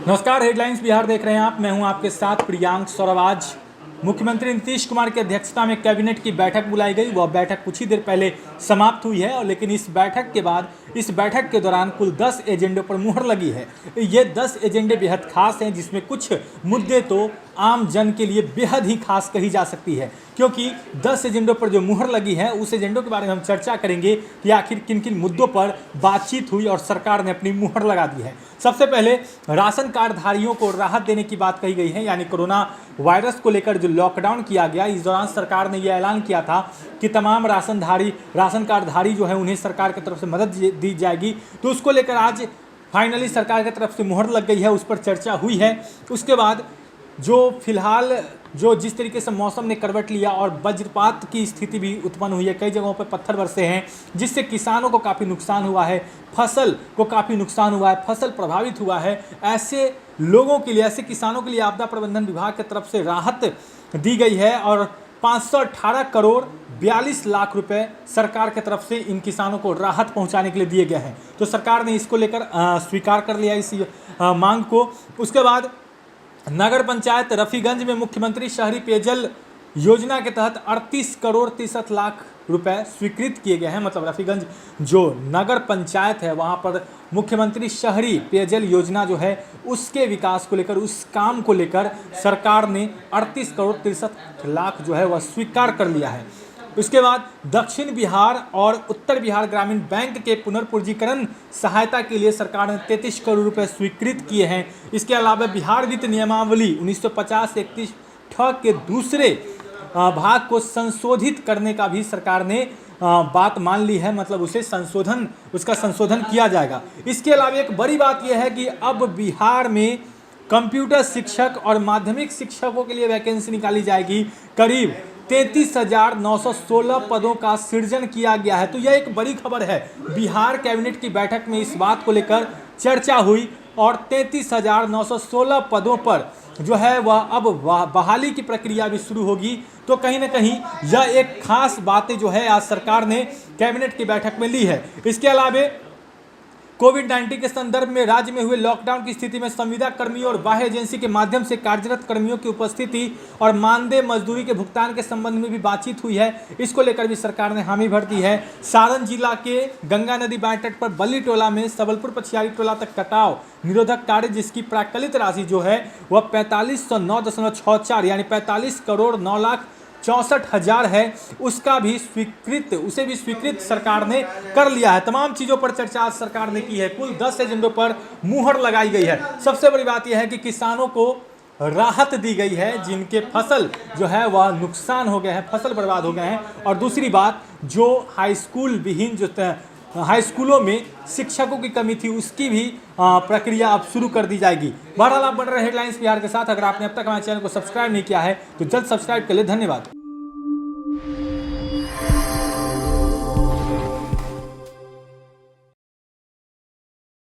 नमस्कार, हेडलाइंस बिहार देख रहे हैं आप। मैं हूं आपके साथ प्रियांक सौरभ। आज मुख्यमंत्री नीतीश कुमार की अध्यक्षता में कैबिनेट की बैठक बुलाई गई। वह बैठक कुछ ही देर पहले समाप्त हुई है और लेकिन इस बैठक के बाद इस बैठक के दौरान कुल 10 एजेंडों पर मुहर लगी है। ये 10 एजेंडे बेहद खास हैं, जिसमें कुछ मुद्दे तो आम जन के लिए बेहद ही खास कही जा सकती है, क्योंकि 10 एजेंडों पर जो मुहर लगी है उस एजेंडों के बारे में हम चर्चा करेंगे कि आखिर किन किन मुद्दों पर बातचीत हुई और सरकार ने अपनी मुहर लगा दी है। सबसे पहले राशन कार्डधारियों को राहत देने की बात कही गई है, यानी कोरोना वायरस को लेकर जो लॉकडाउन किया गया, इस दौरान सरकार ने यह ऐलान किया था कि तमाम राशन कार्डधारी जो है उन्हें सरकार की तरफ से मदद दी जाएगी। तो उसको लेकर आज फाइनली सरकार की तरफ से मुहर लग गई है, उस पर चर्चा हुई है। उसके बाद जो फिलहाल जिस तरीके से मौसम ने करवट लिया और वज्रपात की स्थिति भी उत्पन्न हुई है, कई जगहों पर पत्थर बरसे हैं, जिससे किसानों को काफ़ी नुकसान हुआ है, फसल को काफ़ी नुकसान हुआ है, फसल प्रभावित हुआ है। ऐसे लोगों के लिए, ऐसे किसानों के लिए आपदा प्रबंधन विभाग की तरफ से राहत दी गई है और 518 करोड़ 42 लाख रुपए सरकार की तरफ से इन किसानों को राहत पहुंचाने के लिए दिए गए हैं। तो सरकार ने इसको लेकर स्वीकार कर लिया इस मांग को। उसके बाद नगर पंचायत रफीगंज में मुख्यमंत्री शहरी पेयजल योजना के तहत 38 करोड़ 63 लाख रुपए स्वीकृत किए गए हैं। मतलब रफीगंज जो नगर पंचायत है वहां पर मुख्यमंत्री शहरी पेयजल योजना जो है उसके विकास को लेकर, उस काम को लेकर सरकार ने 38 करोड़ 63 लाख जो है वह स्वीकार कर लिया है। उसके बाद दक्षिण बिहार और उत्तर बिहार ग्रामीण बैंक के पुनर्पूंजीकरण सहायता के लिए सरकार ने 33 करोड़ रुपए स्वीकृत किए हैं। इसके अलावा बिहार वित्त नियमावली 1950-31 के दूसरे भाग को संशोधित करने का भी सरकार ने बात मान ली है। मतलब उसका संशोधन किया जाएगा। इसके अलावा एक बड़ी बात यह है कि अब बिहार में कंप्यूटर शिक्षक और माध्यमिक शिक्षकों के लिए वैकेंसी निकाली जाएगी। करीब 33,916 पदों का सृजन किया गया है। तो यह एक बड़ी खबर है। बिहार कैबिनेट की बैठक में इस बात को लेकर चर्चा हुई और 33,916 पदों पर जो है वह अब बहाली की प्रक्रिया भी शुरू होगी। तो कहीं ना कहीं यह एक खास बातें जो है आज सरकार ने कैबिनेट की बैठक में ली है। इसके अलावा कोविड-19 के संदर्भ में राज्य में हुए लॉकडाउन की स्थिति में संविदा कर्मियों और बाह्य एजेंसी के माध्यम से कार्यरत कर्मियों की उपस्थिति और मानदेय मजदूरी के भुगतान के संबंध में भी बातचीत हुई है। इसको लेकर भी सरकार ने हामी भर दी है। सारण जिला के गंगा नदी बांध तट पर बल्ली टोला में सबलपुर पछियारी टोला तक कटाव निरोधक कार्य, जिसकी प्राक्कलित राशि जो है वह 4509.64 यानी 45 करोड़ 9,64,000 है, उसे भी स्वीकृत सरकार ने कर लिया है। तमाम चीजों पर चर्चा आज सरकार ने की है। कुल 10 एजेंडों पर मुहर लगाई गई है। सबसे बड़ी बात यह है कि किसानों को राहत दी गई है, जिनके फसल जो है वह नुकसान हो गए हैं, फसल बर्बाद हो गए हैं। और दूसरी बात, जो हाई स्कूलों में शिक्षकों की कमी थी, उसकी भी प्रक्रिया अब शुरू कर दी जाएगी। बहरहाल आप बन रहे हेडलाइंस बिहार के साथ। अगर आपने अब तक हमारे चैनल को सब्सक्राइब नहीं किया है तो जल्द सब्सक्राइब कर ले। धन्यवाद।